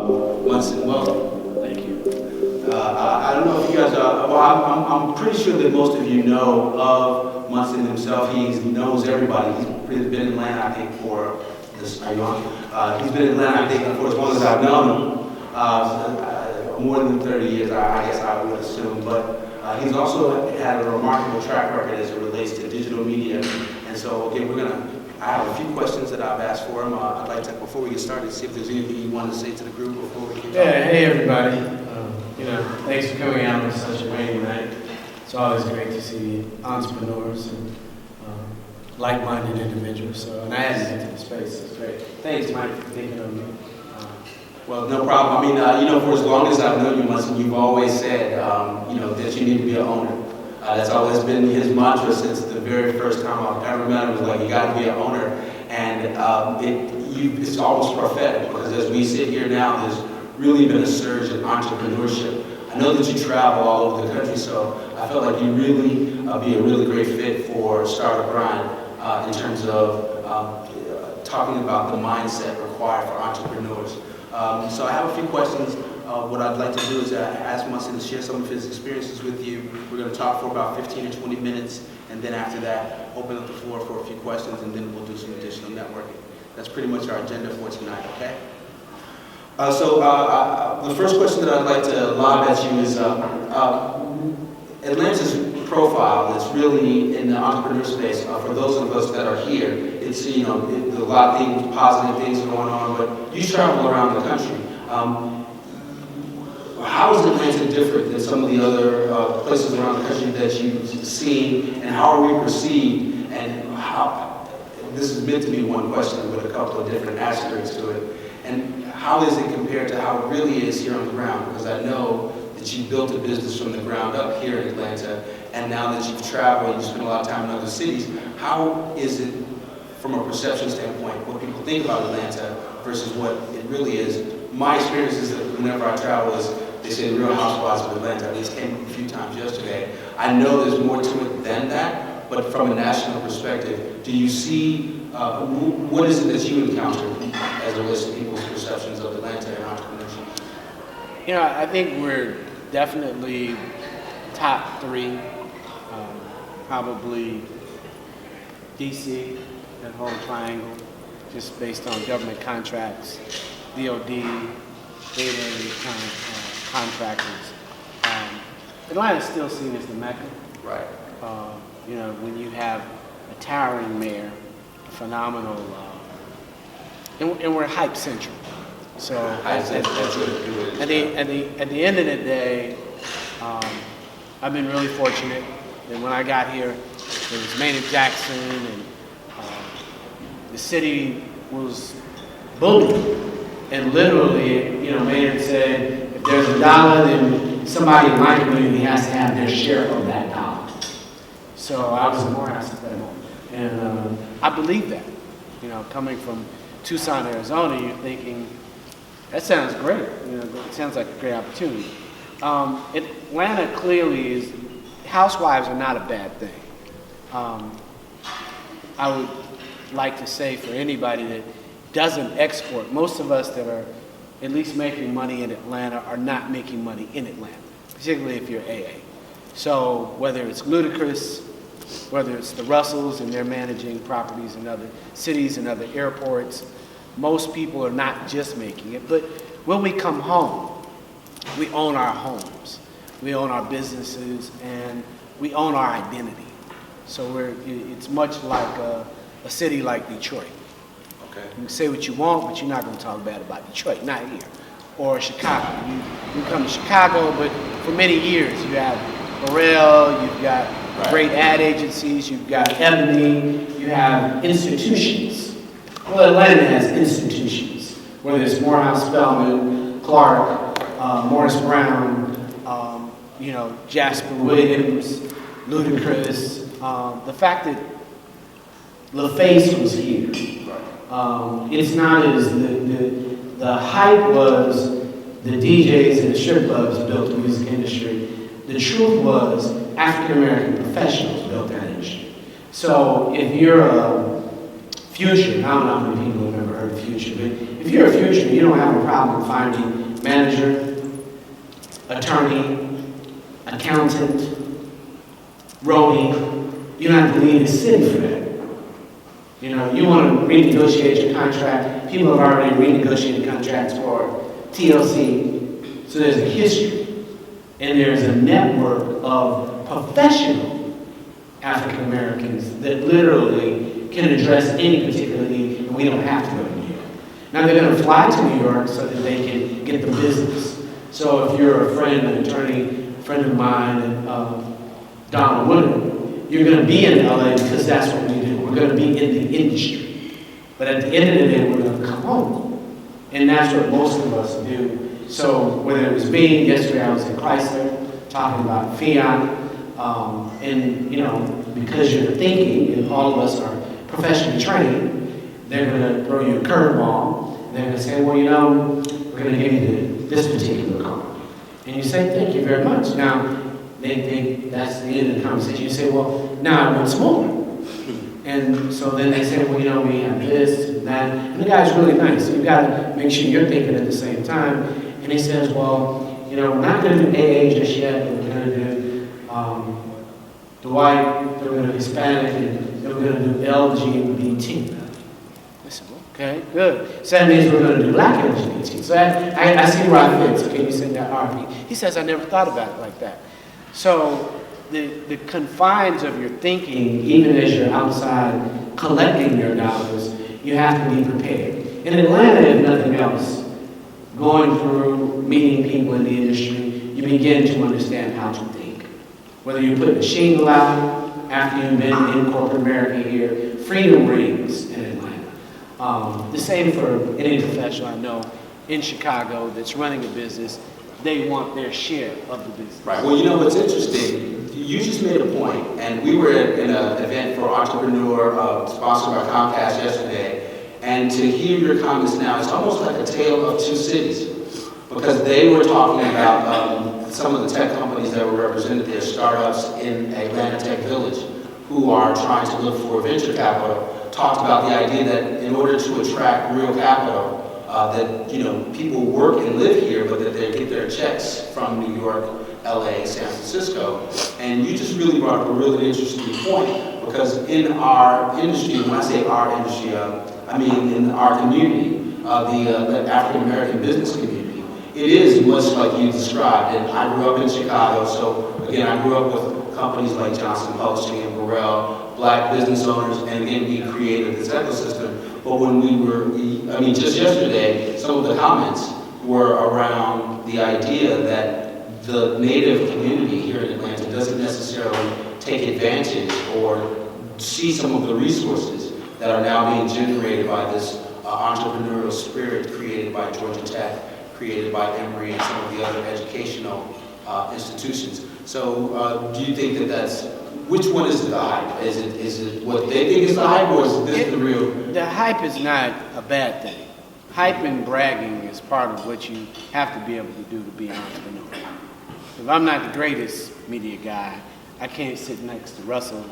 Munson, welcome. Thank you. I don't know if you guys are, well, I'm pretty sure that most of you know of Munson himself. He knows everybody. He's been in Atlanta, I think, for this, are you on? He's been in Atlanta, I think, for as long as I've known him. More than 30 years, I guess I would assume. But he's also had a remarkable track record as it relates to digital media. And so, again, I have a few questions that I've asked for him. I'd like to, before we get started, see if there's anything you want to say to the group before we get started. Yeah, hey everybody. Thanks for coming out on such a rainy night. It's always great to see entrepreneurs and like-minded individuals. And I had to get to the space. It's great. Thanks, Mike, for thinking of me. Well, no problem. I mean, for as long as I've known you, Munson, you've always said, that you need to be an owner. That's always been his mantra since the very first time I've ever met him. Was like, you got to be an owner, and it's almost prophetic because as we sit here now, there's really been a surge in entrepreneurship. I know that you travel all over the country, so I felt like you really be a really great fit for Startup Grind in terms of talking about the mindset required for entrepreneurs. So I have a few questions. What I'd like to do is ask Munson to share some of his experiences with you. We're going to talk for about 15 or 20 minutes, and then after that, open up the floor for a few questions, and then we'll do some additional networking. That's pretty much our agenda for tonight, okay? So the first question that I'd like to lob at you is Atlanta's profile is really in the entrepreneur space. For those of us that are here, it's, a lot of things, positive things going on, but you travel around the country. How is Atlanta different than some of the other places around the country that you've seen, and how are we perceived, and how, this is meant to be one question with a couple of different asterisks to it, and how is it compared to how it really is here on the ground? Because I know that you built a business from the ground up here in Atlanta, and now that you've traveled and you spend a lot of time in other cities, how is it, from a perception standpoint, what people think about Atlanta versus what it really is? My experience is that whenever I travel is, they say the Real Housewives of Atlanta. I just came up a few times yesterday. I know there's more to it than that, but from a national perspective, do you see, what is it that you encounter as it relates to people's perceptions of Atlanta and entrepreneurship? I think we're definitely top three, probably DC, that whole triangle, just based on government contracts, DOD, data contractors. Atlanta is still seen as the Mecca. Right. When you have a towering mayor, a phenomenal, and we're hype central. So at the end of the day, I've been really fortunate that when I got here, there was Maynard Jackson, and the city was booming. And literally, Maynard said, if there's $1, then somebody in my community has to have their share of that dollar. So I was in Morehouse at that moment. And I believe that. Coming from Tucson, Arizona, you're thinking, that sounds great. It sounds like a great opportunity. Atlanta clearly is, housewives are not a bad thing. I would like to say for anybody that doesn't export, most of us that are at least making money in Atlanta are not making money in Atlanta, particularly if you're AA. So whether it's Ludacris, whether it's the Russells and they're managing properties in other cities and other airports, most people are not just making it. But when we come home, we own our homes, we own our businesses, and we own our identity. So it's much like a city like Detroit. Okay. You can say what you want, but you're not going to talk bad about Detroit, not here. Or Chicago. You come to Chicago, but for many years you have Burrell, you've got great ad agencies, you've got Ebony, you have institutions. Well, Atlanta has institutions, whether it's Morehouse, Spelman, Clark, Morris Brown, Jasper Williams, Ludacris. The fact that LaFace was here. It's not as the hype was the DJs and the strip clubs built the music industry. The truth was African American professionals built that industry. So if you're a Future, I don't know how many people have ever heard of Future, but if you're a future, you don't have a problem finding manager, attorney, accountant, roadie. You don't have to leave the city for that. You know, you want to renegotiate your contract. People have already renegotiated contracts for TLC. So there's a history. And there's a network of professional African Americans that literally can address any particular need, and we don't have to go to New York. Now they're going to fly to New York so that they can get the business. So if you're a friend, an attorney, a friend of mine, and Donald Woodard, you're going to be in LA because that's what we do. We're going to be in the industry. But at the end of the day, we're going to come home. And that's what most of us do. So whether it was me, yesterday I was in Chrysler talking about Fiat, and you know, because you're thinking, and all of us are professionally trained, they're going to throw you a curveball. They're going to say, well, you know, we're going to give you this particular car. And you say, thank you very much. Now, that's the end of the conversation. You say, well, now I want some more. And so then they say, well, you know, we have this and that. And the guy's really nice. So you've got to make sure you're thinking at the same time. And he says, well, you know, we're not going to do AA just yet, but we're going to do the white, then we're going to do Hispanic, and then we're going to do LGBT. I said, okay, good. So that means we're going to do black LGBT. So I see where I fit. So can you send that RP? He says, I never thought about it like that. So the confines of your thinking, even as you're outside collecting your dollars, you have to be prepared. In Atlanta, if nothing else, going through, meeting people in the industry, you begin to understand how to think. Whether you put a shingle out after you've been in corporate America here, freedom rings in Atlanta. The same for any professional I know in Chicago that's running a business. They want their share of the business. Right. Well, you know what's interesting? You just made a point, and we were in an event for Entrepreneur sponsored by Comcast yesterday, and to hear your comments now, it's almost like a tale of two cities, because they were talking about some of the tech companies that were represented there, startups in Atlanta Tech Village, who are trying to look for venture capital, talked about the idea that in order to attract real capital, that, you know, people work and live here, but that they get their checks from New York, LA, San Francisco. And you just really brought up a really interesting point, because in our industry, when I say our industry, I mean in our community, the African American business community, it is much like you described. And I grew up in Chicago, so again, I grew up with companies like Johnson Publishing and Burrell, black business owners, and again, we created this ecosystem. But when just yesterday, some of the comments were around the idea that the Native community here in Atlanta doesn't necessarily take advantage or see some of the resources that are now being generated by this entrepreneurial spirit created by Georgia Tech, created by Emory, and some of the other educational institutions. So do you think that which one is the hype? Is it what they think is the hype, or is this the real? The hype is not a bad thing. Hype and bragging is part of what you have to be able to do to be an entrepreneur. If I'm not the greatest media guy, I can't sit next to Russell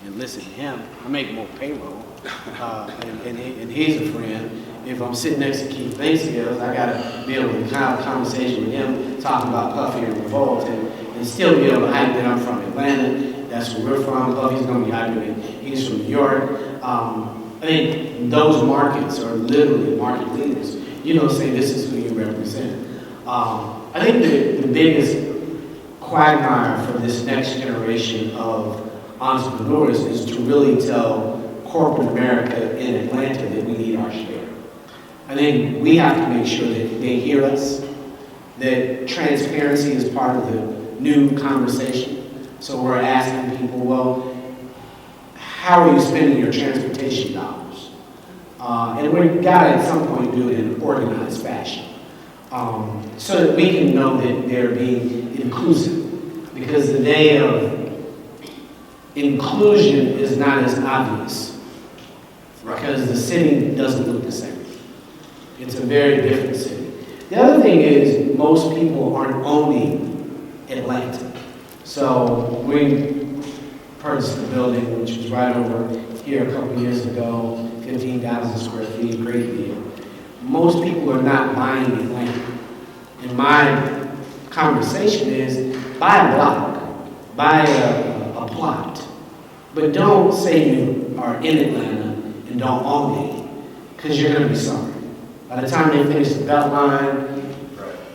and listen to him. I make more payroll, and he's a friend. If I'm sitting next to Keith Banksfield, I gotta be able to have a conversation with him, talking about Puffy and Revolt, and still be able to hype that I'm from Atlanta. That's where we're from. Puffy's gonna be hyping it. He's from New York. I think those markets are literally market leaders. You don't say this is who you represent. I think the biggest quagmire for this next generation of entrepreneurs is to really tell corporate America in Atlanta that we need our share. I think we have to make sure that they hear us, that transparency is part of the new conversation. So we're asking people, well, how are you spending your transportation dollars? And we've got to at some point do it in an organized fashion, so that we can know that they're being inclusive. Because the day of inclusion is not as obvious, because the city doesn't look the same. It's a very different city. The other thing is most people aren't owning Atlanta. So we purchased the building, which was right over here a couple years ago, 15,000 square feet, great deal. most people are not buying Atlanta. And my conversation is, buy a block, buy a plot, but don't say you are in Atlanta and don't own it, because you're going to be sorry. By the time they finish the Beltline,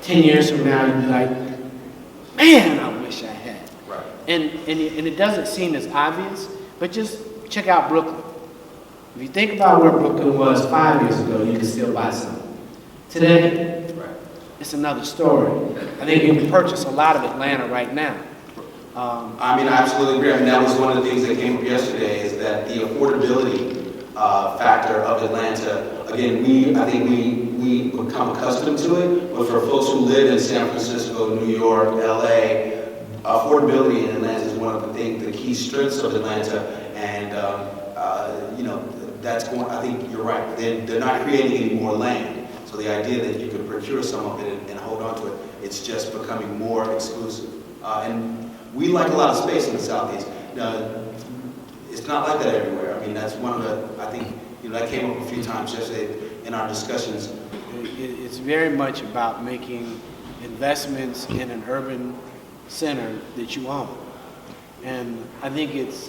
10 years from now, you'll be like, man, I wish I had. Right. And it doesn't seem as obvious, but just check out Brooklyn. If you think about where Brooklyn was 5 years ago, you can still buy something. Today, it's another story. I think you can purchase a lot of Atlanta right now. I mean, I absolutely agree. I mean, that was one of the things that came up yesterday, is that the affordability factor of Atlanta. Again, I think we become accustomed to it, but for folks who live in San Francisco, New York, LA, affordability in Atlanta is one of the key strengths of Atlanta, and you know, that's going. I think you're right. They're not creating any more land, so the idea that you can procure some of it and hold on to it, it's just becoming more exclusive. And we like a lot of space in the Southeast. It's not like that everywhere. I mean, that's one of the, I think, you know, that came up a few times yesterday in our discussions. It's very much about making investments in an urban center that you own. And I think it's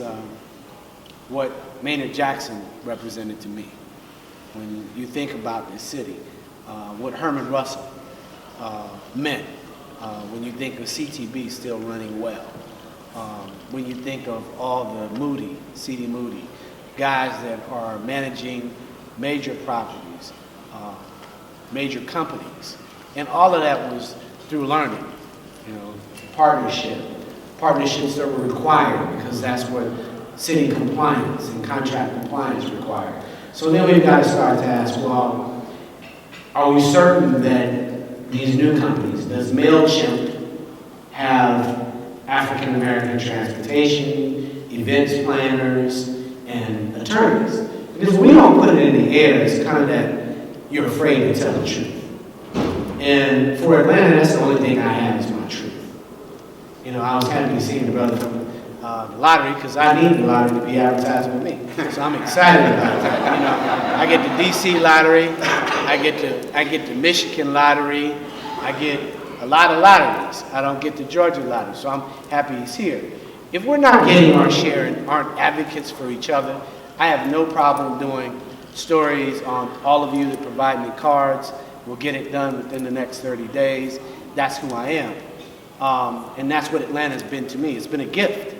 what Maynard Jackson represented to me. When you think about this city, what Herman Russell meant, when you think of CTB still running well, when you think of all the C.D. Moody, guys that are managing major properties, major companies, and all of that was through learning, you know, partnerships that were required, because that's what city compliance and contract compliance required. So then we've got to start to ask, well, are we certain that these new companies, does MailChimp have African American transportation, events planners, and attorneys? Because if we don't put it in the air, it's kind of that you're afraid to tell the truth. And for Atlanta, that's the only thing I have is my truth. You know, I was happy to see the brother from the lottery, because I need the lottery to be advertising with me. So I'm excited about that. You know, I get the DC lottery, I get the Michigan lottery, I get a lot of lotteries. I don't get the Georgia lottery, so I'm happy he's here. If we're not getting our share and aren't advocates for each other, I have no problem doing stories on all of you that provide me cards. We'll get it done within the next 30 days. That's who I am. And that's what Atlanta's been to me. It's been a gift.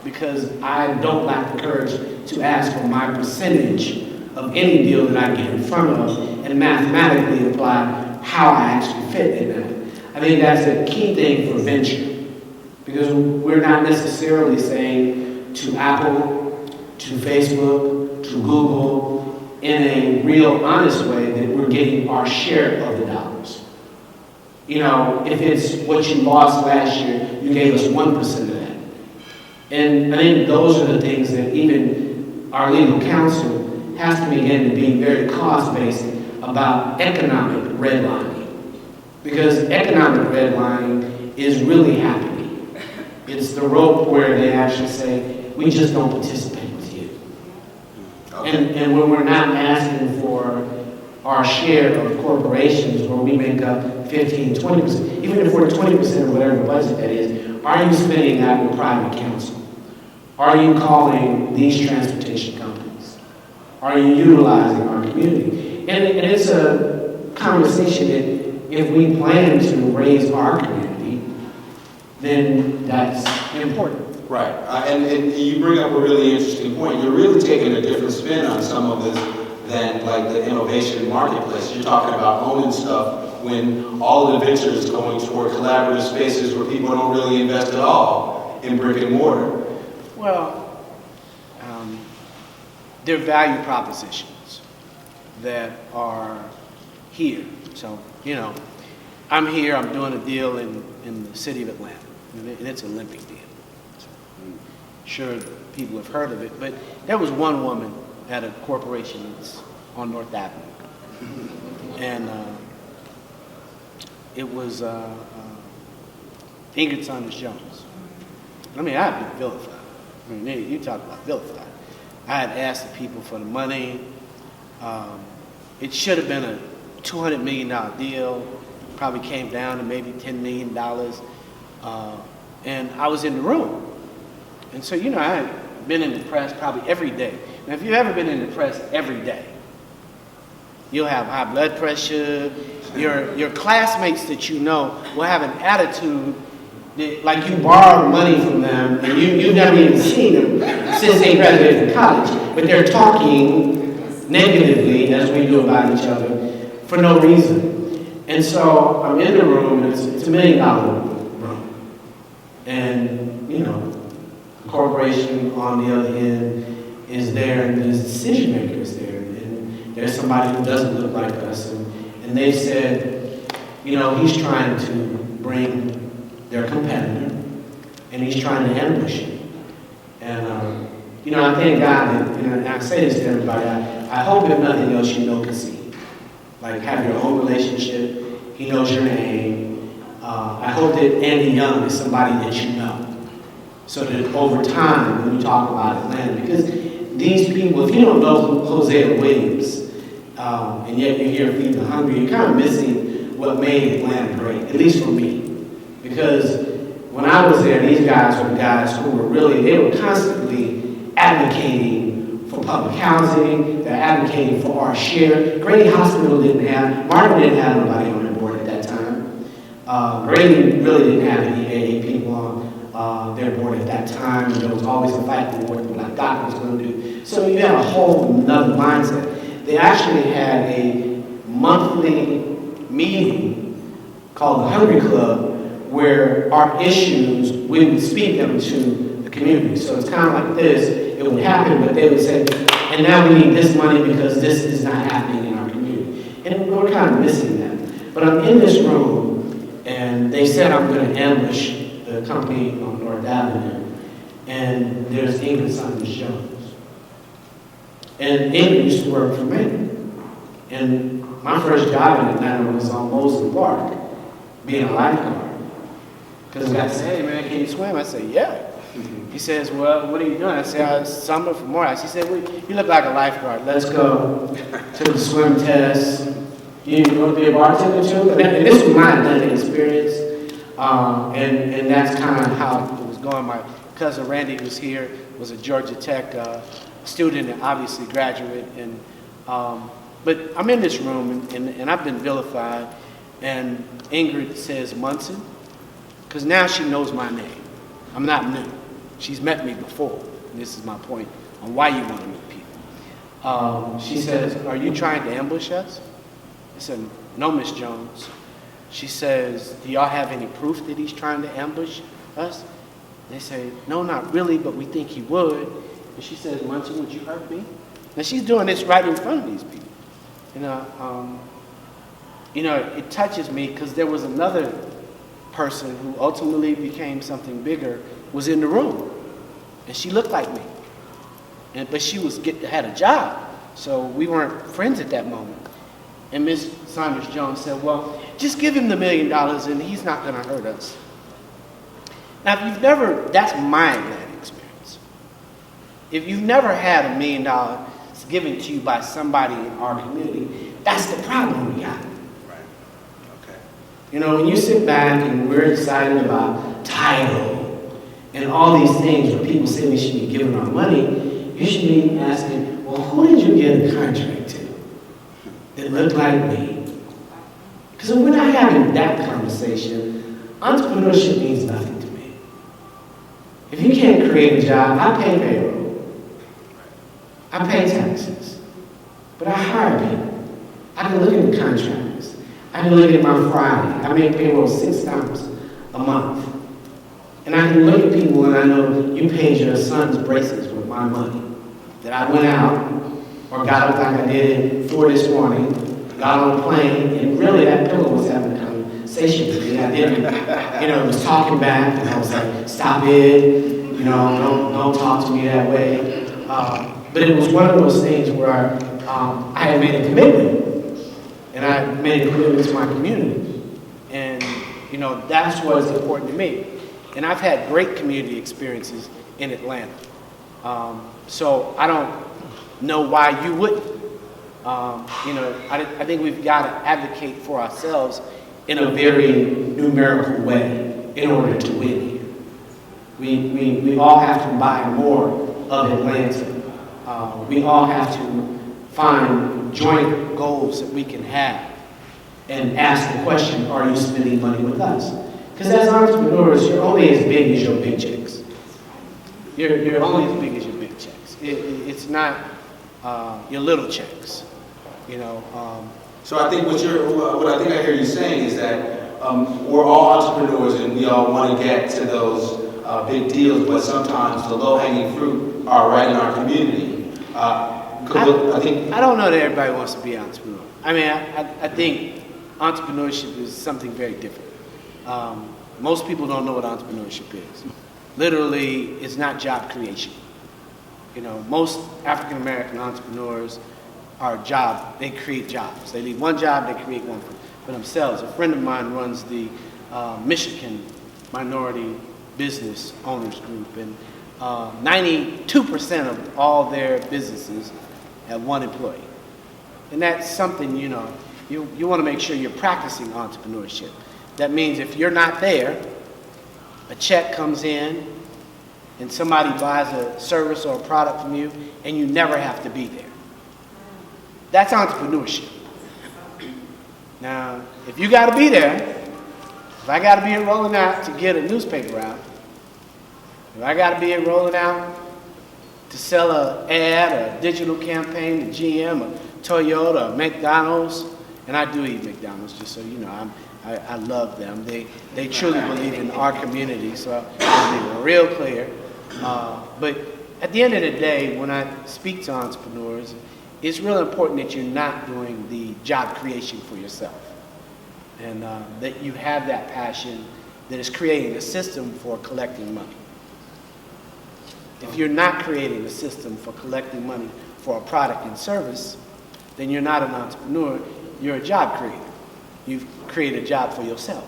Because I don't lack the courage to ask for my percentage of any deal that I get in front of and mathematically apply how I actually fit in that. I think that's a key thing for venture, because we're not necessarily saying to Apple, to Facebook, to Google, in a real honest way that we're getting our share of the dollars. You know, if it's what you lost last year, you gave us 1% of that. And I think those are the things that even our legal counsel has to begin to be very cost-based about economic redlining. Because economic redlining is really happening. It's the rope where they actually say, we just don't participate with you. Okay. And when we're not asking for our share of corporations where we make up 15, 20%, even if we're 20% of whatever budget that is, are you spending that with private counsel? Are you calling these transportation companies? Are you utilizing our community? And it's a conversation that if we plan to raise our community, then that's important. Right, and you bring up a really interesting point. You're really taking a different spin on some of this than like the innovation marketplace. You're talking about owning stuff when all of the venture is going toward collaborative spaces where people don't really invest at all in brick and mortar. Well, there are value propositions that are here. So, you know, I'm here, I'm doing a deal in the city of Atlanta, and it's an Olympic deal. So I'm sure people have heard of it, but there was one woman at a corporation that's on North Avenue. And it was Ingrid Saunders-Jones. I mean, I've been vilified. I mean, you talk about vilified. I had asked the people for the money. it should have been a $200 million deal, probably came down to maybe $10 million. And I was in the room. And so, you know, I had been in the press probably every day. Now, if you've ever been in the press every day, you'll have high blood pressure. Your classmates that you know will have an attitude that, like you borrowed money from them and you've never even seen them since they graduated from college. But they're talking negatively, as we do about each other, for no reason. And so I'm in the room, and it's $1 million room. And, you know, the corporation on the other end is there, and there's decision makers there. And there's somebody who doesn't look like us. And they said, you know, he's trying to bring their competitor, and he's trying to ambush you. And, you know, I thank God, and I say this to everybody, I hope if nothing else you know Kassim. Like, have your own relationship. He knows your name. I hope that Andy Young is somebody that you know. So that over time, when you talk about Atlanta, because these people, if you don't know Hosea Williams, and yet you're here feeding the hungry, you're kind of missing what made Atlanta great, at least for me. Because when I was there, these guys were guys who were really, they were constantly advocating for public housing, they're advocating for our share. Grady Hospital didn't have, Martin didn't have nobody on their board at that time. Grady really didn't have any AA people on their board at that time, and there was always a fight for what the Black Doc was going to do. So you had a whole nother mindset. They actually had a monthly meeting called the Hungry Club, where our issues, we would speak them to the community. So it's kind of like this, it would happen, but they would say, and now we need this money because this is not happening in our community. And we're kind of missing that. But I'm in this room, and they said I'm going to ambush the company on North Avenue, and there's Ingrid Saunders-Jones. And Ingrid used to work for me. And my first job in Atlanta was on Mosley Park, being a lifeguard. Because the guy said, hey man, can you swim? I said, yeah. He says, well, what are you doing? I said, summer for Morehouse. He said, well, you look like a lifeguard. Let's go to the swim test. You want to be a bartender too? And this was my Atlanta experience. And that's kind of how it was going. My cousin Randy was here, was a Georgia Tech student and obviously graduate. And but I'm in this room and I've been vilified. And Ingrid says Munson. Because now she knows my name. I'm not new. She's met me before. And this is my point on why you want to meet people. She says, are you trying to ambush us? I said, no, Miss Jones. She says, do y'all have any proof that he's trying to ambush us? They say, no, not really, but we think he would. And she says, Munson, would you hurt me? And she's doing this right in front of these people. You know, it touches me because there was another person who ultimately became something bigger was in the room, and she looked like me, but she had a job, so we weren't friends at that moment. And Miss Saunders-Jones said, well, just give him the $1 million and he's not going to hurt us. Now, if you've never, that's my Atlanta experience. If you've never had $1 million given to you by somebody in our community, that's the problem we got. You know, when you sit back and we're excited about title and all these things where people say we should be giving our money, you should be asking, well, who did you get a contract to that looked like me? Because we're not having that conversation. Entrepreneurship means nothing to me. If you can't create a job, I pay payroll. I pay taxes. But I hire people. I can look at the contractors. I can look at my Friday. I make payroll 6 times a month. And I can look at people and I know you paid your son's braces with my money. That I went out or got up like I did at 4 this morning, got on a plane, and really that pillow was having a conversation with me. I didn't, it was talking back, and I was like, stop it, don't talk to me that way. But it was one of those things where I had made a commitment. And I made a commitment to my community. And, that's what is important to me. And I've had great community experiences in Atlanta. So I don't know why you wouldn't. I think we've got to advocate for ourselves in a very numerical way in order to win here. We all have to buy more of Atlanta. We all have to find joint goals that we can have and ask the question, are you spending money with us? Because as entrepreneurs, you're only as big as your big checks. You're only as big as your big checks. It's not your little checks, So I think what I think I hear you saying is that we're all entrepreneurs and we all want to get to those big deals, but sometimes the low-hanging fruit are right in our community. I don't know that everybody wants to be an entrepreneur. I mean, I think entrepreneurship is something very different. Most people don't know what entrepreneurship is. Literally, it's not job creation. Most African American entrepreneurs they create jobs. They leave one job, they create one for themselves. A friend of mine runs the Michigan Minority Business Owners Group, and 92% of all their businesses have one employee. And that's something, you want to make sure you're practicing entrepreneurship. That means if you're not there, a check comes in and somebody buys a service or a product from you and you never have to be there. That's entrepreneurship. Now, if you got to be there, if I got to be rolling out to get a newspaper out, if I got to be rolling out to sell an ad or a digital campaign to GM or Toyota or McDonald's, and I do eat McDonald's, just so you know, I love them. They truly believe in our community, so I'll be real clear. But at the end of the day, when I speak to entrepreneurs, it's really important that you're not doing the job creation for yourself, and that you have that passion that is creating a system for collecting money. If you're not creating a system for collecting money for a product and service, then you're not an entrepreneur, you're a job creator. You've created a job for yourself.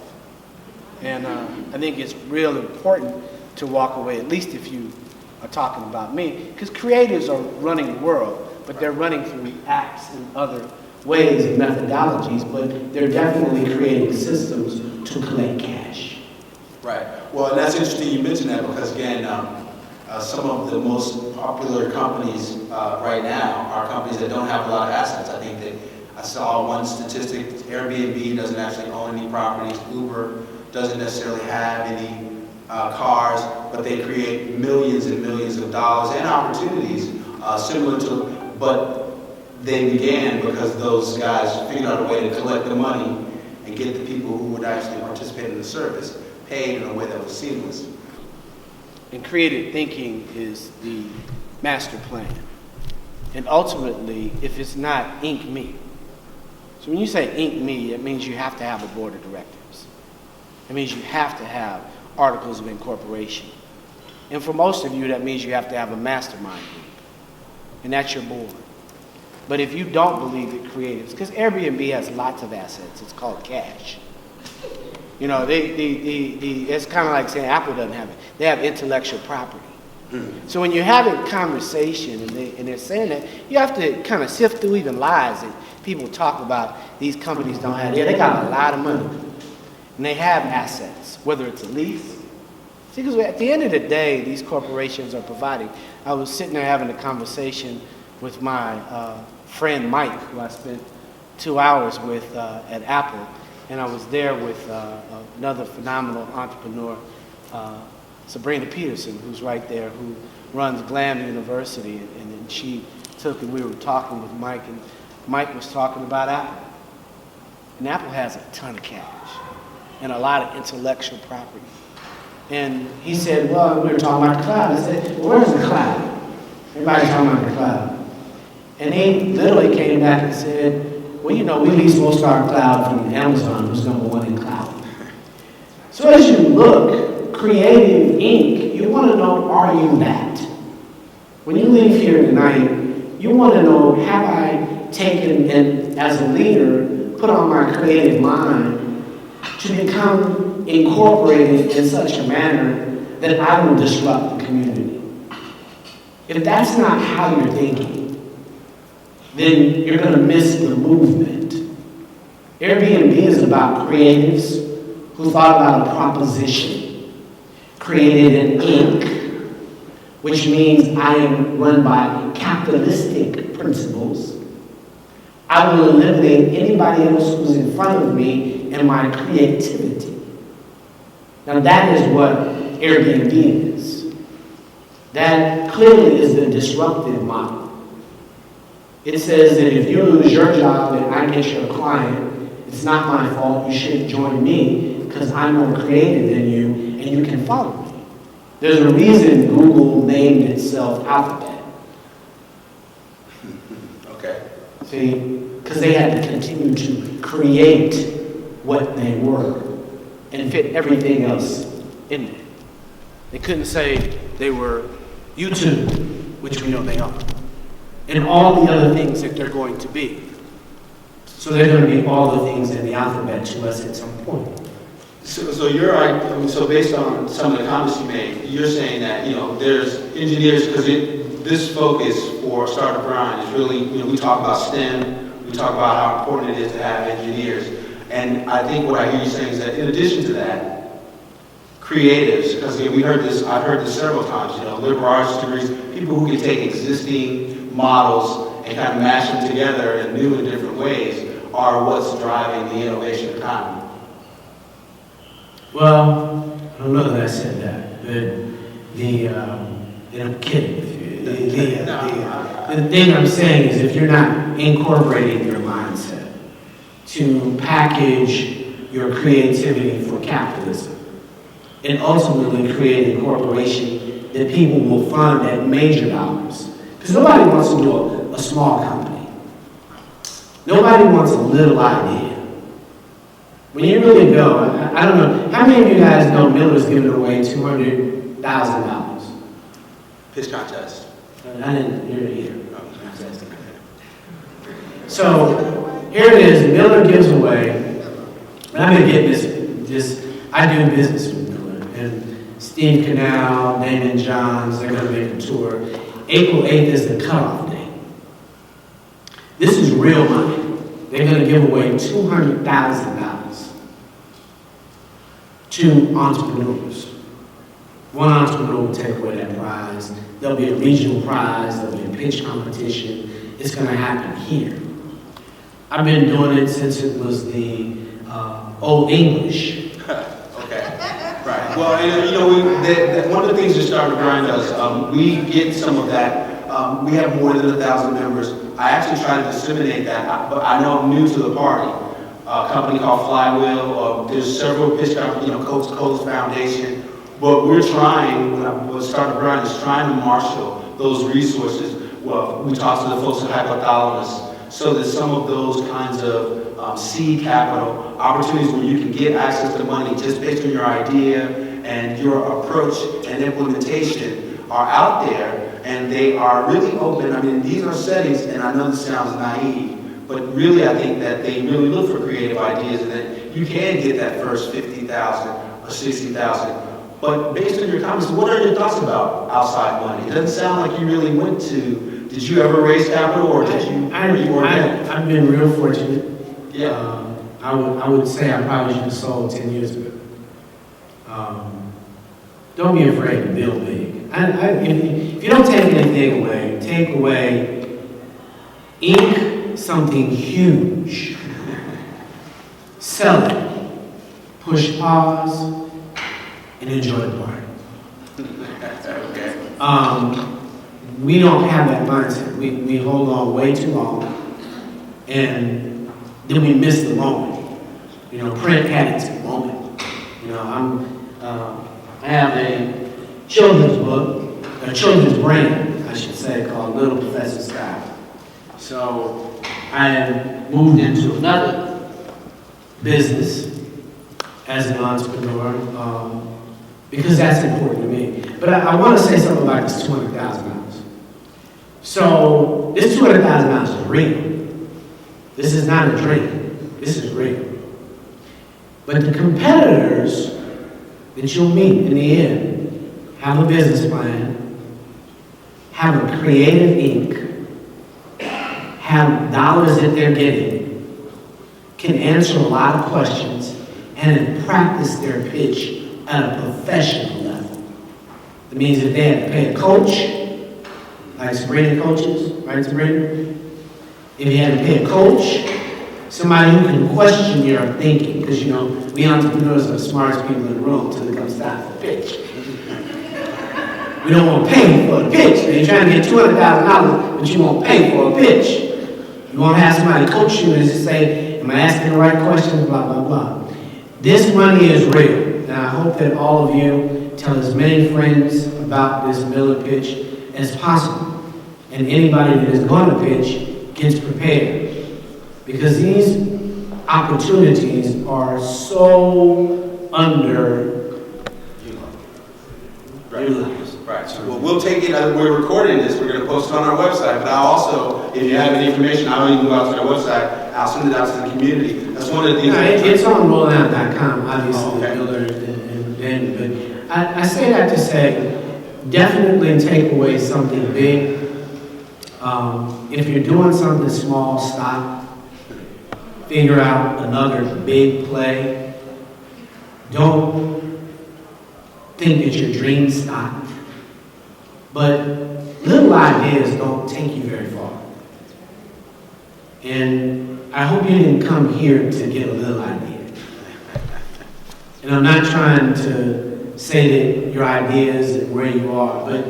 And I think it's real important to walk away, at least if you are talking about me, because creators are running the world, but they're running through apps and other ways and methodologies, but they're definitely creating systems to collect cash. Right. Well, and that's interesting you mentioned that because, again, some of the most popular companies right now are companies that don't have a lot of assets. I think that I saw one statistic, Airbnb doesn't actually own any properties, Uber doesn't necessarily have any cars, but they create millions and millions of dollars and opportunities similar to, but they began because those guys figured out a way to collect the money and get the people who would actually participate in the service paid in a way that was seamless. And creative thinking is the master plan. And ultimately, if it's not Inc. Me. So when you say Inc. Me, it means you have to have a board of directors. It means you have to have articles of incorporation. And for most of you, that means you have to have a mastermind group. And that's your board. But if you don't believe that creatives, because Airbnb has lots of assets, it's called cash. It's kind of like saying Apple doesn't have it. They have intellectual property. So when you're having conversation and they're saying that, you have to kind of sift through even lies that people talk about these companies don't have. Yeah, they got a lot of money. And they have assets, whether it's a lease. See, because at the end of the day, these corporations are providing. I was sitting there having a conversation with my friend Mike, who I spent 2 hours with at Apple. And I was there with another phenomenal entrepreneur, Sabrina Peterson, who's right there, who runs Glam University. And then she took, and we were talking with Mike, and Mike was talking about Apple. And Apple has a ton of cash and a lot of intellectual property. And he said, well, we were talking about the cloud. I said, well, where's the cloud? Everybody's talking about the cloud. And he literally came back and said, well, we lease most of our cloud from Amazon, who's number one in cloud. So as you look, Creative Inc., you want to know, are you that? When you leave here tonight, you want to know, have I taken, and as a leader, put on my creative mind to become incorporated in such a manner that I will disrupt the community? If that's not how you're thinking, then you're going to miss the movement. Airbnb is about creatives who thought about a proposition, created an Inc., which means I am run by capitalistic principles. I will eliminate anybody else who's in front of me and my creativity. Now that is what Airbnb is. That clearly is the disruptive model. It says that if you lose your job and I get your client, it's not my fault, you should join me because I'm more creative than you and you can follow me. There's a reason Google named itself Alphabet. Okay. See, because they had to continue to create what they were and fit everything else in there. They couldn't say they were YouTube, which we know they are, and all the other things that they're going to be. So they're going to be all the things in the alphabet to us at some point. So based on some of the comments you made, you're saying that, there's engineers, because this focus for Startup Grind is really, we talk about STEM, we talk about how important it is to have engineers. And I think what I hear you saying is that in addition to that, creatives, because I've heard this several times, liberal arts degrees, people who can take existing models and kind of mash them together in new and different ways are what's driving the innovation economy. Well, I don't know that I said that, but I'm kidding with you. The thing I'm saying is if you're not incorporating your mindset to package your creativity for capitalism and ultimately create a corporation that people will fund at major dollars. Because nobody wants to do a small company. Nobody wants a little idea. When you really go, I don't know, how many of you guys know Miller's giving away $200,000? Pitch contest. I didn't hear it either. So here it is, Miller gives away, and I've been getting this, I do business with Miller, and Steve Canal, Damon Johns, they're going to make a tour. April 8th is the cutoff date. This is real money. They're going to give away $200,000 to entrepreneurs. One entrepreneur will take away that prize. There'll be a regional prize. There'll be a pitch competition. It's going to happen here. I've been doing it since it was the Old English. Okay, right. Well, and, one of the things that Startup Grind does, we get some of that. We have more than 1,000 members. I actually try to disseminate that, but I know I'm new to the party. A company called Flywheel. There's several pitch companies, Coach Foundation. But we're trying, what Startup Grind is trying to marshal those resources. Well, we talk to the folks at Hypothalamus so that some of those kinds of seed capital, opportunities where you can get access to money just based on your idea and your approach and implementation are out there, and they are really open. I mean, these are settings, and I know this sounds naive, but really I think that they really look for creative ideas and that you can get that first 50,000 or 60,000. But based on your comments, what are your thoughts about outside money? It doesn't sound like you really went to, did you ever raise capital or did you? I've been real fortunate. Yeah. I would say I probably should have sold 10 years ago. Don't be afraid to build big. If you don't take anything away, take away ink something huge. Sell it. Push pause and enjoy the party. Okay. We don't have that mindset. We hold on way too long, and then we miss the moment. Print had its moment. I have a children's book, a children's brand, I should say, called Little Professor Scott. So I have moved into another business as an entrepreneur because that's important to me. But I want to say something about this $200,000. So this $200,000 is real. This is not a dream. This is real. But the competitors that you'll meet in the end have a business plan, have a creative ink, have dollars that they're getting, can answer a lot of questions, and have practiced their pitch at a professional level. That means if they had to pay a coach, like Sabrina coaches, right, Sabrina? If you had to pay a coach, somebody who can question your thinking, because you know, we entrepreneurs are the smartest people in the room until it comes time for pitch. We don't want to pay for a pitch. You're trying to get $200,000, but you won't pay for a pitch. You won't have somebody coach you and just say, am I asking the right questions, blah, blah, blah. This money is real, and I hope that all of you tell as many friends about this Miller pitch as possible. And anybody that is going to pitch gets prepared. Because these opportunities are so underutilized. Right, so we'll take it, we're recording this, we're gonna post it on our website, but I'll also, if you have any information, I'll even go out to our website, I'll send it out to the community. That's one of the things. It's on rollout.com, obviously, Oh, okay. Miller, but I say that to say, definitely take away something big. If you're doing something small, stop. Figure out another big play. Don't think that your dreams stop. But little ideas don't take you very far. And I hope you didn't come here to get a little idea. And I'm not trying to say that your ideas and where you are, but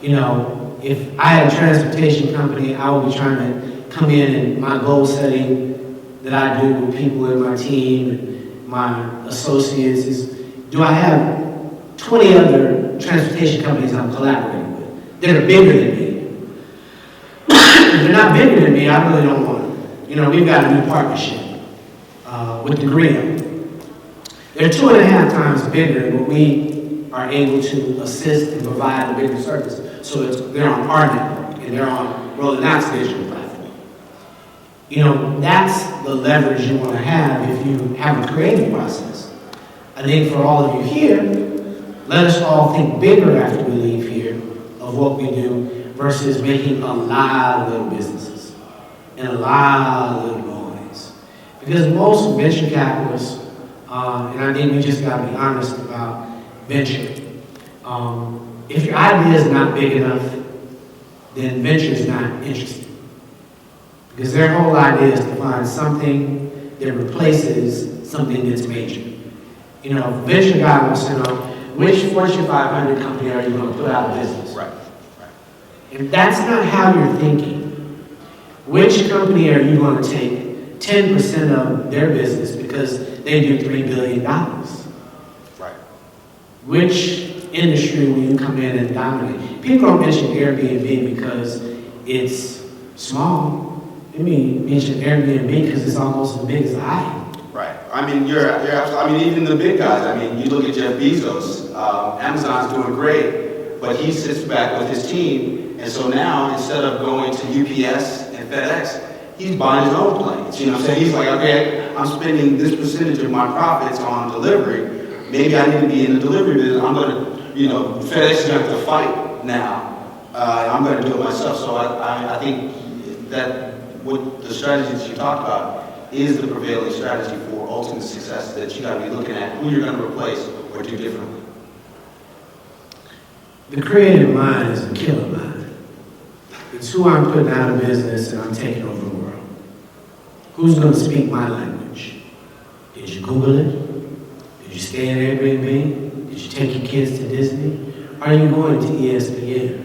you know, if I had a transportation company, I would be trying to come in and my goal setting that I do with people in my team and my associates is, do I have 20 other transportation companies I'm collaborating with that are bigger than me? If they're not bigger than me, I really don't want them. You know, we've got a new partnership with the Grill. They're 2.5 times bigger, but we are able to assist and provide a bigger service. So they're on our network and they're on Rolling Out's digital platform. You know, that's the leverage you want to have if you have a creative process. I think for all of you here, let us all think bigger after we leave here of what we do versus making a lot of little businesses and a lot of little noise. Because most venture capitalists, and I think we just got to be honest about venture. If your idea is not big enough, then venture is not interesting. Because their whole idea is to find something that replaces something that's major. You know, venture guy wants to know, which Fortune 500 company are you going to put out of business? Right. If that's not how you're thinking, which company are you going to take 10% of their business because they do $3 billion? Right. Which industry will you come in and dominate? People don't mention Airbnb because it's small. I mean, mention Airbnb because it's almost as big as I. Right. I mean, you're absolutely, I mean, even the big guys. I mean, you look at Jeff Bezos. Amazon's doing great, but he sits back with his team, and so now instead of going to UPS and FedEx, he's buying his own planes. You know what I'm saying? He's like, okay, I'm spending this percentage of my profits on delivery. Maybe I need to be in the delivery business. I'm going to, you know, FedEx is going to have to fight now. I'm going to do it myself. So I think that what the strategies you talked about is the prevailing strategy for ultimate success, that you got to be looking at who you're going to replace or do differently. The creative mind is a killer mind. It's who I'm putting out of business and I'm taking over the world. Who's going to speak my language? Did you Google it? Did you stay in Airbnb? Did you take your kids to Disney? Are you going to ESPN?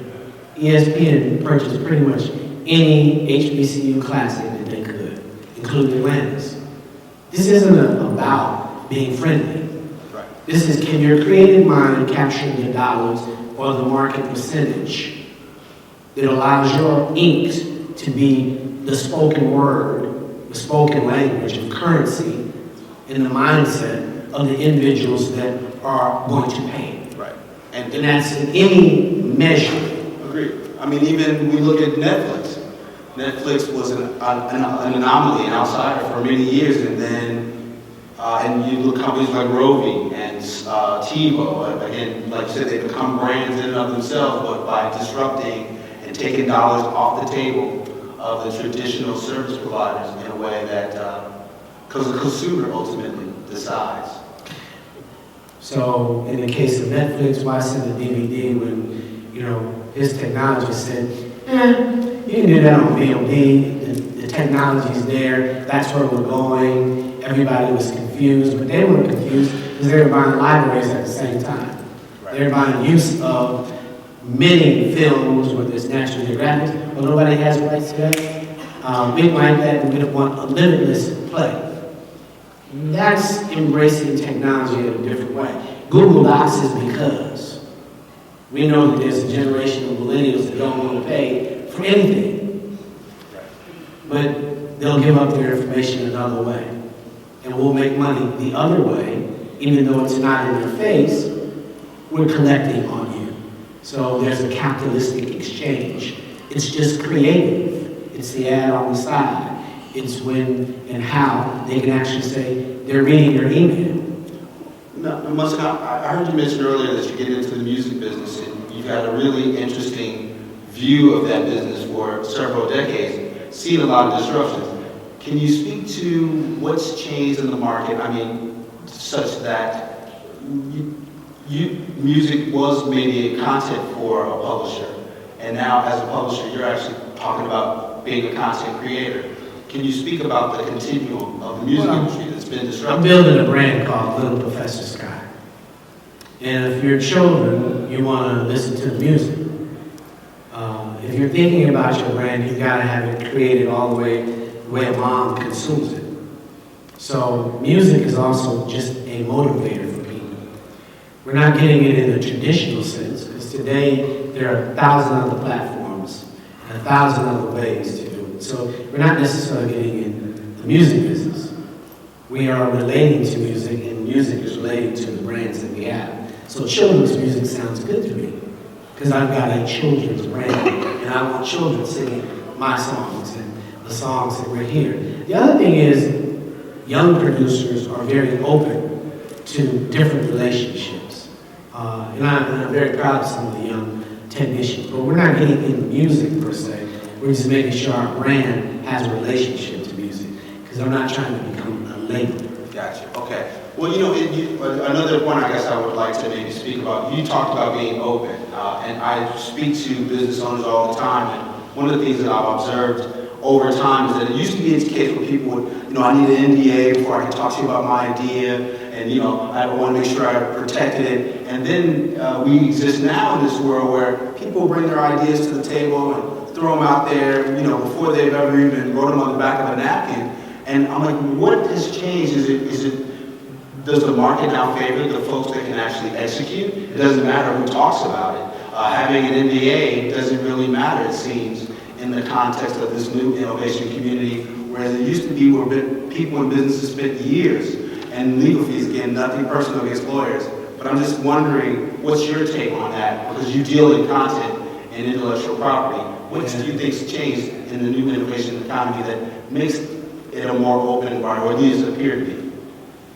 ESPN purchased pretty much any HBCU classic that they could, including Atlantis. This isn't about being friendly. Right. This is, can your creative mind capture the dollars or the market percentage that allows your ink to be the spoken word, the spoken language of currency in the mindset of the individuals that are going to pay. Right. And that's in any measure. Agreed. I mean, even we look at Netflix. Netflix was an anomaly, an outsider for many years, and then and you look at companies like Rovi and TiVo. Again, like you said, they become brands in and of themselves, but by disrupting and taking dollars off the table of the traditional service providers in a way that, because the consumer ultimately decides. So in the case of Netflix, why send a DVD when, you know, his technology said, you can do that on VOD, the technology's there, that's where we're going. Everybody was confused, but they weren't confused because they were buying libraries at the same time. They were buying use of many films, whether it's National Geographic, but nobody has rights to that. We like that, and we want a limitless play. That's embracing technology in a different way. Google Docs is because we know that there's a generation of millennials that don't want to pay for anything. But they'll give up their information another way. And we'll make money the other way, even though it's not in their face, we're collecting on you. So there's a capitalistic exchange. It's just creative. It's the ad on the side. It's when and how they can actually say they're reading your email. No, I heard you mention earlier that you get into the music business and you've had a really interesting view of that business for several decades, seen a lot of disruptions. Can you speak to what's changed in the market? I mean, such that music was maybe a content for a publisher, and now as a publisher, you're actually talking about being a content creator. Can you speak about the continuum of the music industry that's been disrupted? I'm building a brand called Little Professor Sky. And if you're children, you want to listen to the music. If you're thinking about your brand, you've got to have it created all the way a mom consumes it. So music is also just a motivator for people. We're not getting it in the traditional sense, because today there are 1,000 other platforms and 1,000 other ways to do it. So we're not necessarily getting in the music business. We are relating to music, and music is relating to the brands that we have. So children's music sounds good to me, because I've got a children's brand, and I want children singing my songs and the songs that we're hearing. The other thing is, young producers are very open to different relationships. And I'm very proud of some of the young technicians, but we're not getting into music per se. We're just making sure our brand has a relationship to music, because I'm not trying to become a label. Gotcha. Okay. Well, you know, another point I guess I would like to maybe speak about, you talked about being open, and I speak to business owners all the time, and one of the things that I've observed over time is that it used to be the case where people would, you know, I need an NDA before I can talk to you about my idea, and, you know, I want to make sure I protected it. And then we exist now in this world where people bring their ideas to the table and throw them out there, you know, before they've ever even wrote them on the back of a napkin. And I'm like, what has changed? Does the market now favor the folks that can actually execute? It doesn't matter who talks about it. Having an NDA doesn't really matter, it seems, in the context of this new innovation community, whereas it used to be where people in businesses spent years and legal fees, again, nothing personal against lawyers. But I'm just wondering, what's your take on that? Because you deal in content and intellectual property. What do you think's changed in the new innovation economy that makes it a more open environment, or at least appear to be?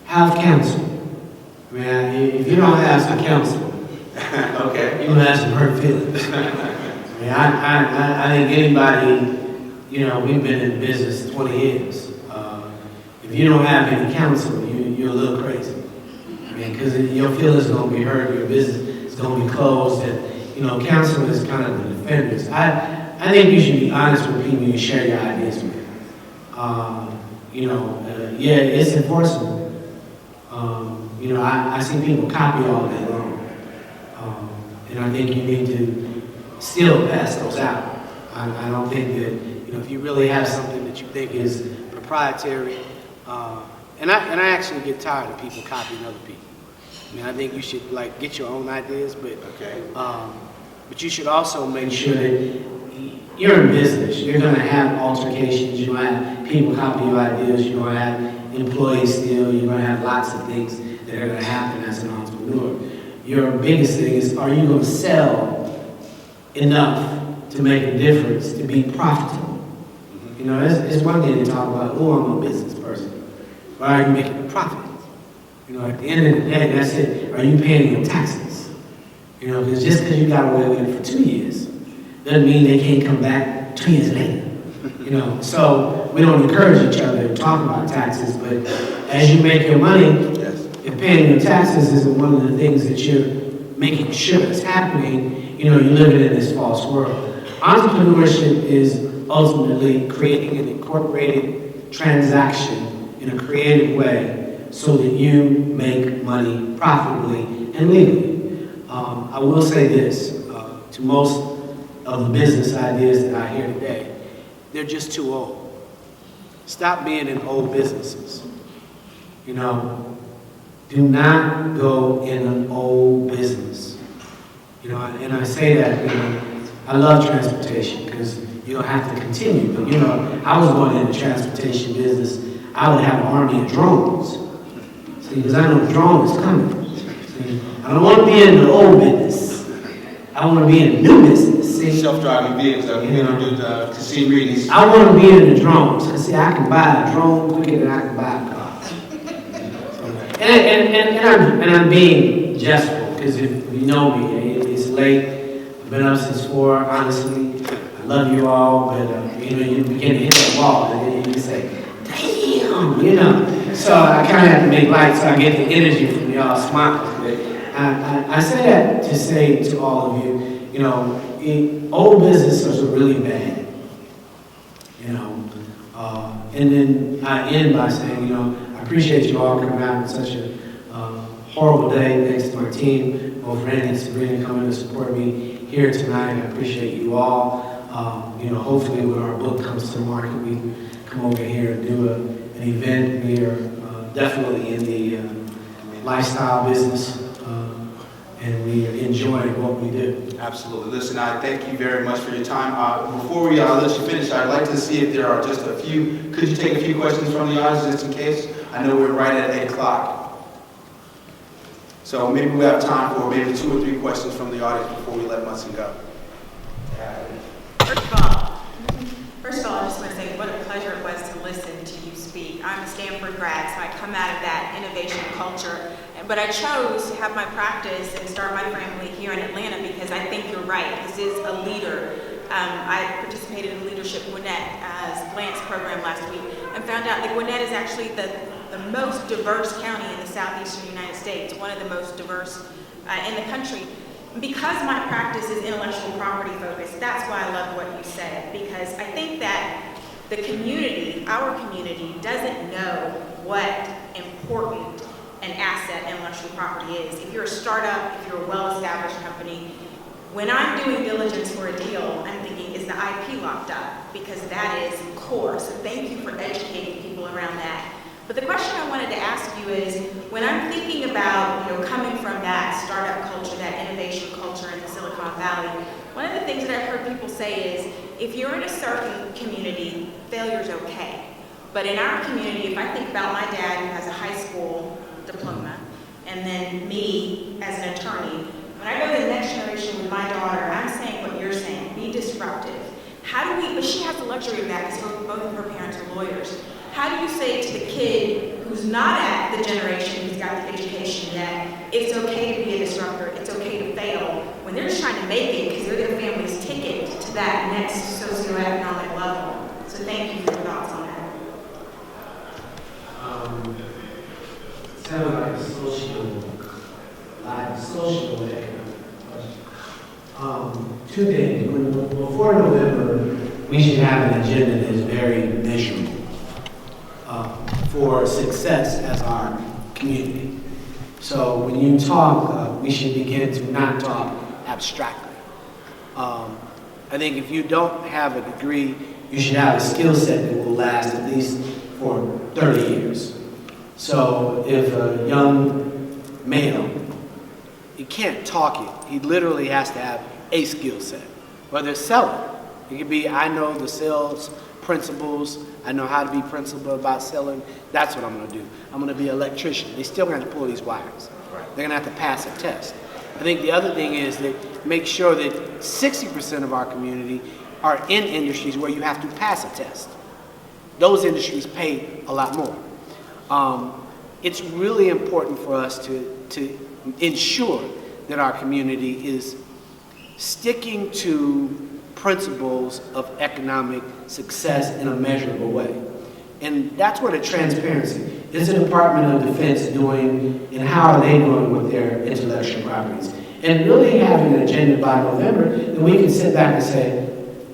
Have counsel. I mean, if you don't have some counsel, okay, you're gonna have some hurt feelings. I mean, I think anybody, you know, we've been in business 20 years. If you don't have any counsel, you're a little crazy. I mean, because your feelings are gonna be hurt, your business is gonna be closed, and, you know, counsel is kind of the defenders. I think you should be honest with people you share your ideas with. You know, yeah, it's enforceable. You know, I see people copy all day long. And I think you need to still pass those out. I don't think that, you know, if you really have something that you think is proprietary, and I actually get tired of people copying other people. I mean, I think you should, like, get your own ideas, but but you should also make sure that you're in business. You're going to have altercations. You're going to have people copy your ideas. You're going to have employees steal. You're going to have lots of things that are going to happen as an entrepreneur. Your biggest thing is, are you going to sell enough to make a difference, to be profitable? You know, it's one thing to talk about, oh, I'm a business person. But are you making a profit? You know, at the end of the day, that's it. Are you paying your taxes? You know, because just because you got away with it for 2 years doesn't mean they can't come back 2 years later. You know, so we don't encourage each other to talk about taxes, but as you make your money, Yes. if paying your taxes isn't one of the things that you're making sure is happening, you know, you're living in this false world. Entrepreneurship is ultimately creating an incorporated transaction in a creative way so that you make money profitably and legally. I will say this, to most of the business ideas that I hear today, they're just too old. Stop being in old businesses. You know, do not go in an old business. You know, and I say that, you know, I love transportation because you don't have to continue. But, you know, I was going into the transportation business, I would have an army of drones. See, because I know the drone is coming. See, I don't want to be in the old business. I want to be in the new business. See? Self-driving vehicles, like we're gonna do the casino readings. I want to be in the drones, because see, I can buy a drone quicker than I can buy a car. And I'm being jestful, because if you know me, it's late. I've been up since 4, honestly. I love you all, but you know, you begin to hit that wall, and then you say, damn, you know. So I kind of have to make light so I get the energy from y'all smiles. But I say that to say to all of you, you know, old businesses are really bad, you know. And then I end by saying, you know, I appreciate you all coming out on such a horrible day. Thanks to my team, both Randy and Sabrina coming to support me here tonight. I appreciate you all. You know, hopefully when our book comes to the market, we come over here and do an event. We are definitely in the lifestyle business. And we enjoy what we do. Absolutely. Listen, I thank you very much for your time. Before we let you finish, I'd like to see if there are just a few, could you take a few questions from the audience just in case? I know we're right at 8 o'clock. So maybe we have time for maybe 2 or 3 questions from the audience before we let Munson go. First of all, I just want to say what a pleasure it was to listen to you speak. I'm a Stanford grad, so I come out of that innovation culture. But I chose to have my practice and start my family here in Atlanta because I think you're right. This is a leader. I participated in Leadership Gwinnett Lance program last week and found out that Gwinnett is actually the most diverse county in the southeastern United States, one of the most diverse in the country. Because my practice is intellectual property focused, that's why I love what you said, because I think that the community, our community, doesn't know what important an asset intellectual property is. If you're a startup, if you're a well-established company, when I'm doing diligence for a deal, I'm thinking, is the IP locked up? Because that is core. So thank you for educating people around that. But the question I wanted to ask you is, when I'm thinking about, you know, coming from that startup culture, that innovation culture in the Silicon Valley, one of the things that I've heard people say is, if you're in a certain community, failure's okay. But in our community, if I think about my dad who has a high school diploma, and then me as an attorney, when I go to the next generation with my daughter, I'm saying what you're saying, be disruptive. How do we, but she has the luxury of that because both of her parents are lawyers. How do you say to the kid who's not at the generation who's got the education that it's okay to be a disruptor, it's okay to fail, when they're just trying to make it because they're their family's ticket to that next socioeconomic level? So thank you for your thoughts on that. Sounds like a social economic question. 2 things. Before November, we should have an agenda that is very measurable for success as our community. So when you talk, we should begin to not talk abstractly. I think if you don't have a degree, you should have a skill set that will last at least for 30 years. So if a young male, he can't talk it, he literally has to have a skill set. Whether it's selling, it could be, I know the sales principles, I know how to be principled about selling, that's what I'm gonna do. I'm gonna be an electrician. They still gonna have to pull these wires. They're gonna have to pass a test. I think the other thing is that make sure that 60% of our community are in industries where you have to pass a test. Those industries pay a lot more. It's really important for us to ensure that our community is sticking to principles of economic success in a measurable way. And that's where the transparency is. The Department of Defense doing, and how are they doing with their intellectual properties? And really having an agenda by November, then we can sit back and say,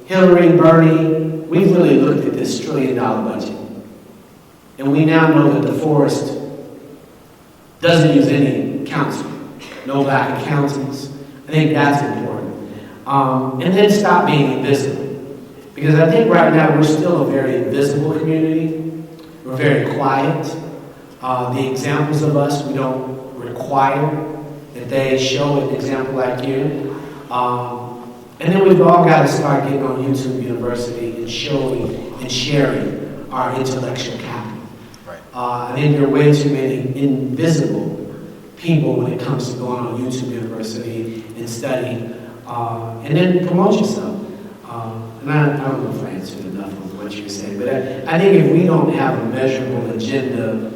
Hillary, Bernie, we've really looked at this $1 trillion budget. And we now know that the forest doesn't use any counsel, no black accountants. I think that's important. And then stop being invisible. Because I think right now we're still a very invisible community. We're very quiet. The examples of us, we don't require that they show an example like you. And then we've all got to start getting on YouTube University and showing and sharing our intellectual capital. Right. I think there are way too many invisible people when it comes to going on YouTube University and studying, and then promote yourself. And I don't know if I answered enough of what you're saying, but I think if we don't have a measurable agenda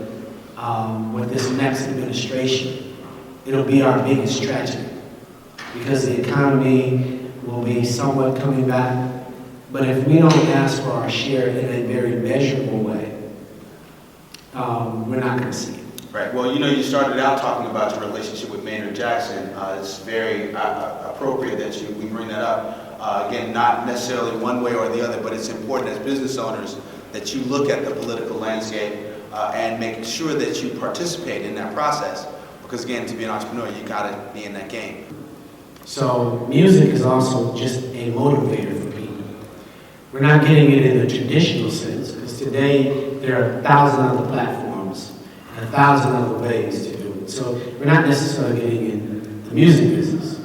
with this next administration, it'll be our biggest tragedy. Because the economy will be somewhat coming back, but if we don't ask for our share in a very measurable way, we're not going to see it. Right. Well, you started out talking about your relationship with Maynard Jackson. It's very appropriate that we bring that up. Again, not necessarily one way or the other, but it's important as business owners that you look at the political landscape and make sure that you participate in that process. Because again, to be an entrepreneur, you got to be in that game. So music is also just a motivator for people. We're not getting it in the traditional sense, because today there are 1,000 other platforms and 1,000 other ways to do it. So we're not necessarily getting in the music business.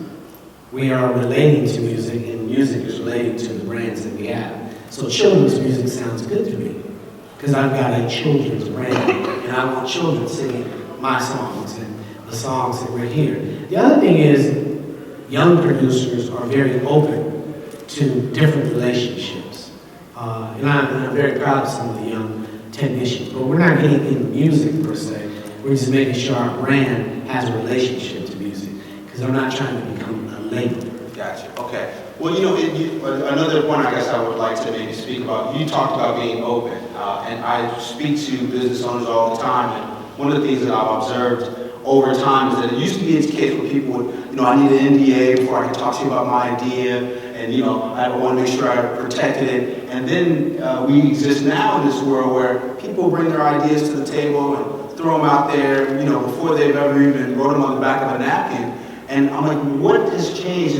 We are relating to music, and music is relating to the brands that we have. So children's music sounds good to me, because I've got a children's brand, and I want children singing my songs and the songs that we're hearing. The other thing is, young producers are very open to different relationships. And I'm very proud of some of the young technicians, but we're not getting in music per se. We're just making sure our brand has a relationship to music, because I'm not trying to become a label. Gotcha. Okay. Well, another point I guess I would like to maybe speak about, you talked about being open, and I speak to business owners all the time, and one of the things that I've observed over time is that it used to be the case where people would, I need an NDA before I can talk to you about my idea, and I want to make sure I protected it. And then we exist now in this world where people bring their ideas to the table and throw them out there, before they've ever even wrote them on the back of a napkin. And I'm like, what has changed?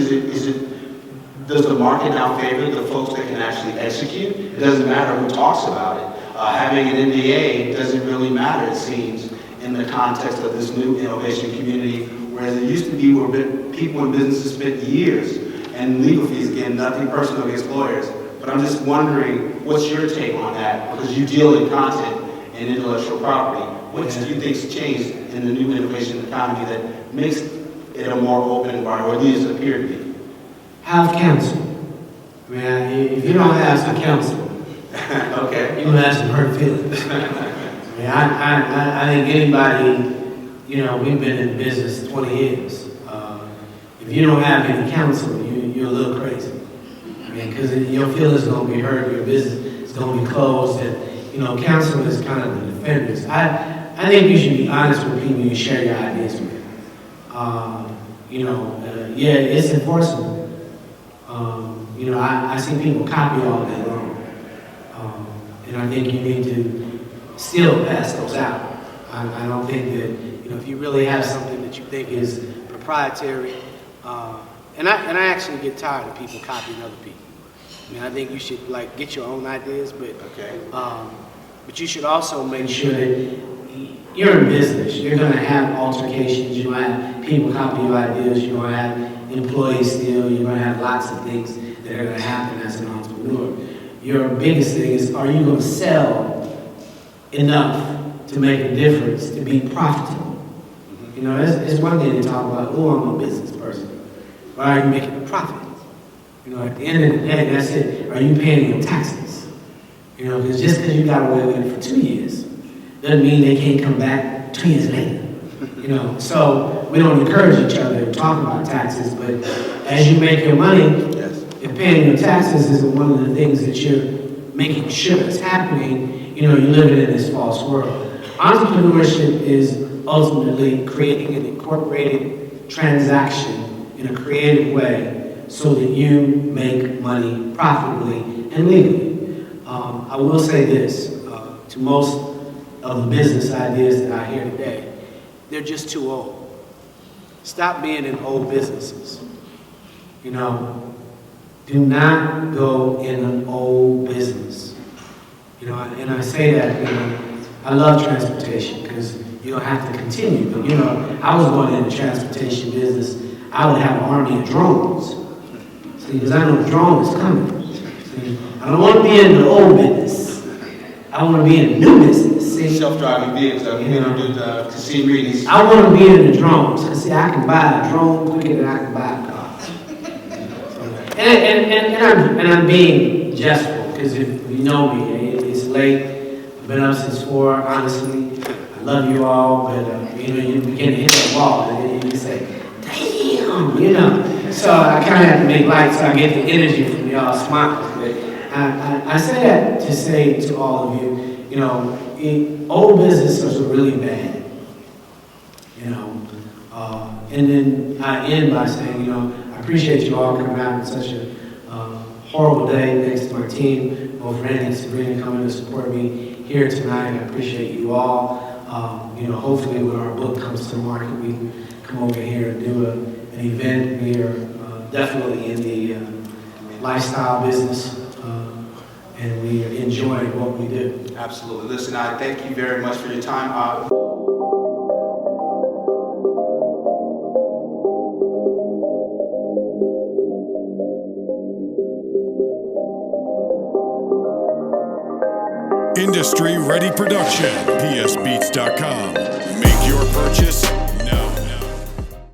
Does the market now favor the folks that can actually execute? It doesn't matter who talks about it. Having an NDA doesn't really matter, it seems, in the context of this new innovation community, whereas it used to be where people in businesses spent years and legal fees, again, nothing personal against lawyers. But I'm just wondering, what's your take on that? Because you deal in content and intellectual property. What do you think's changed in the new innovation economy that makes it a more open environment, or at least appear to be? Have counsel. I mean, if you don't have some counsel, Okay. you're going to have some hurt feelings. I think anybody, we've been in business 20 years. If you don't have any counsel, you're a little crazy. Because your feelings are going to be hurt, your business is going to be closed, and, counsel is kind of the defenders. I think you should be honest with people you share your ideas with. Yeah, it's enforceable. I see people copy all day long. And I think you need to still pass those out. I don't think that, if you really have something that you think is proprietary, and I actually get tired of people copying other people. I think you should get your own ideas, but Okay. but you should also make sure that you're in business. You're going to have altercations. You're going to have people copy your ideas. You're going to have employees steal. You're going to have lots of things that are going to happen as an entrepreneur. Your biggest thing is, are you going to sell enough to make a difference, to be profitable? It's one thing to talk about, I'm a business person. But are you making a profit? At the end of the day, that's it. Are you paying your taxes? Because just because you got away with it for 2 years doesn't mean they can't come back 2 years later. So we don't encourage each other to talk about taxes, but as you make your money, Yes. if paying your taxes isn't one of the things that you're making sure is happening, you're living in this false world. Entrepreneurship is ultimately creating an incorporated transaction in a creative way so that you make money profitably and legally. I will say this, to most of the business ideas that I hear today, they're just too old. Stop being in old businesses. Do not go in an old business. And I say that, I love transportation because you don't have to continue. But, I was going in the transportation business, I would have an army of drones. See, because I know the drone is coming. See, I don't want to be in the old business. I want to be in the new business. See? Self-driving vehicles, do the see readings. I want to be in the drones. Because, see, I can buy a drone quicker than I can buy a car. And I'm being jestful, because if you know me, it's late. I've been up since 4, honestly. I love you all, but you begin to hit the wall, and you say, damn, So I kind of have to make light so I get the energy from y'all smiles. But I say that to say to all of you, old businesses are really bad. And then I end by saying, I appreciate you all coming out on such a horrible day. Thanks to my team, both Randy and Sabrina coming to support me here tonight. I appreciate you all. Hopefully when our book comes to market, we can come over here and do an event. We are definitely in the lifestyle business, and we are enjoying what we do. Absolutely. Listen, I thank you very much for your time. Industry Ready Production, psbeats.com. Make your purchase